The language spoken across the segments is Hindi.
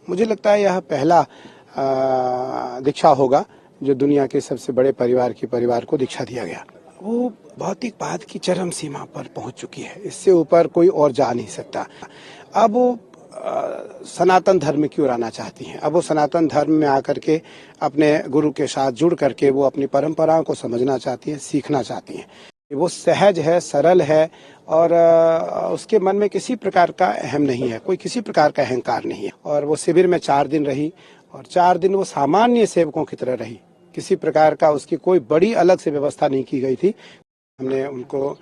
मुझे लगता है यह पहला दीक्षा होगा जो दुनिया के सबसे बड़े परिवार को दीक्षा दिया गया। वो भौतिकवाद की चरम सीमा पर पहुंच चुकी है, इससे ऊपर कोई और जा नहीं सकता। अब वो सनातन धर्म की ओर आना चाहती हैं। अब वो सनातन धर्म में आकर के अपने गुरु के साथ जुड़ करके वो अपनी परंपराओं को समझना चाहती हैं, सीखना चाहती हैं। वो सहज है, सरल है और उसके मन में किसी प्रकार का अहम नहीं है, कोई किसी प्रकार का अहंकार नहीं है। और वो शिविर में 4 दिन रही और 4 दिन वो सामान्य सेवकों की तरह रही। किसी प्रकार का उसकी कोई बड़ी अलग से व्यवस्था नहीं की गई थी। हमने उनको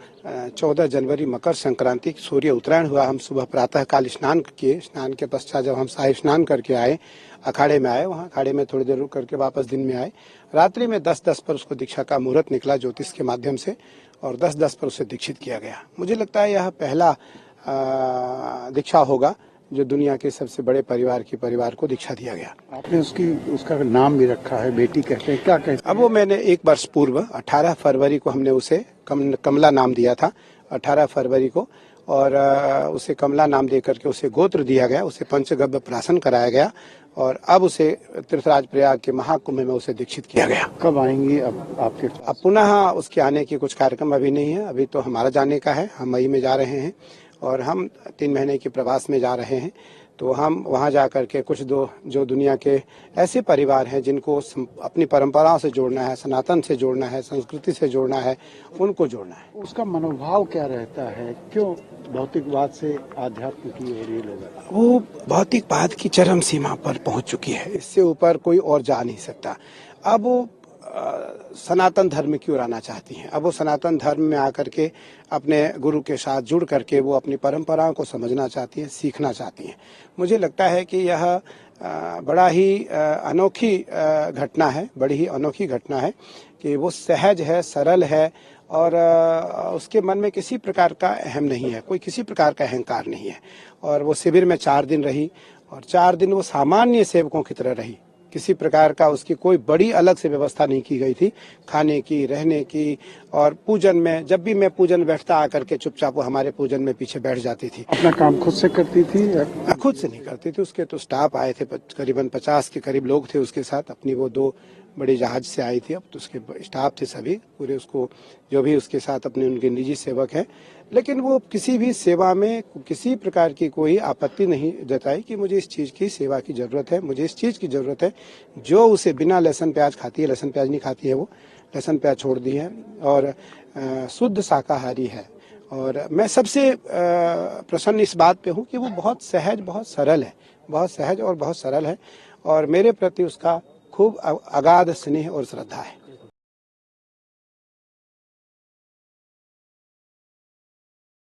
14 जनवरी मकर संक्रांति सूर्य उत्तरायण हुआ, हम सुबह प्रातः काल स्नान किए। स्नान के पश्चात जब हम साहिब स्नान करके आए, अखाड़े में आए, वहाँ अखाड़े में थोड़ी देर रुक करके वापस दिन में आए। रात्रि में 10:10 पर उसको दीक्षा का मुहूर्त निकला ज्योतिष के माध्यम से और 10:10 पर उसे दीक्षित किया गया। मुझे लगता है यह पहला दीक्षा होगा जो दुनिया के सबसे बड़े परिवार को दीक्षा दिया गया। आपने उसका नाम भी रखा है, बेटी कहते हैं, क्या कहते हैं? अब वो मैंने 1 वर्ष पूर्व 18 फरवरी को हमने उसे कमला नाम दिया था, 18 फरवरी को, और उसे कमला नाम दे करके उसे गोत्र दिया गया, उसे पंचगव्य प्राशन कराया गया और अब उसे तीर्थराज प्रयाग के महाकुंभ में उसे दीक्षित किया गया। कब आएंगी अब आपके? अब पुनः उसके आने की कुछ कार्यक्रम अभी नहीं है, अभी तो हमारा जाने का है। हम मई में जा रहे हैं और हम 3 महीने के प्रवास में जा रहे हैं। तो हम वहाँ जा करके कुछ जो दुनिया के ऐसे परिवार हैं जिनको अपनी परंपराओं से जोड़ना है, सनातन से जोड़ना है, संस्कृति से जोड़ना है, उनको जोड़ना है। उसका मनोभाव क्या रहता है? क्यों भौतिकवाद से आध्यात्म की ओर ये लोग? वो भौतिकवाद की चरम सीमा पर पहुंच चुकी है, इससे ऊपर कोई और जा नहीं सकता। अब वो सनातन धर्म की ओर आना चाहती हैं। अब वो सनातन धर्म में आकर के अपने गुरु के साथ जुड़ करके वो अपनी परंपराओं को समझना चाहती हैं, सीखना चाहती हैं। मुझे लगता है कि यह बड़ा ही अनोखी घटना है, बड़ी ही अनोखी घटना है कि वो सहज है, सरल है और उसके मन में किसी प्रकार का अहम नहीं है, कोई किसी प्रकार का अहंकार नहीं है। और वो शिविर में 4 दिन रही और 4 दिन वो सामान्य सेवकों की तरह रही। किसी प्रकार का उसकी कोई बड़ी अलग से व्यवस्था नहीं की गई थी, खाने की, रहने की। और पूजन में जब भी मैं पूजन बैठता आकर के चुपचाप वो हमारे पूजन में पीछे बैठ जाती थी। अपना काम खुद से करती थी? खुद से नहीं करती थी, उसके तो स्टाफ आए थे, करीबन 50 के करीब लोग थे उसके साथ। अपनी वो 2 बड़ी जहाज से आई थी, अब तो उसके स्टाफ थे सभी पूरे, उसको जो भी उसके साथ अपने उनके निजी सेवक हैं। लेकिन वो किसी भी सेवा में किसी प्रकार की कोई आपत्ति नहीं जताई कि मुझे इस चीज़ की सेवा की ज़रूरत है, मुझे इस चीज़ की ज़रूरत है। जो उसे बिना लहसुन प्याज खाती है, लहसुन प्याज नहीं खाती है, वो लहसुन प्याज छोड़ दी है और शुद्ध शाकाहारी है। और मैं सबसे प्रसन्न इस बात पे हूँ कि वो बहुत सहज, बहुत सरल है, बहुत सहज और बहुत सरल है और मेरे प्रति उसका खूब अगाध स्नेह और श्रद्धा है।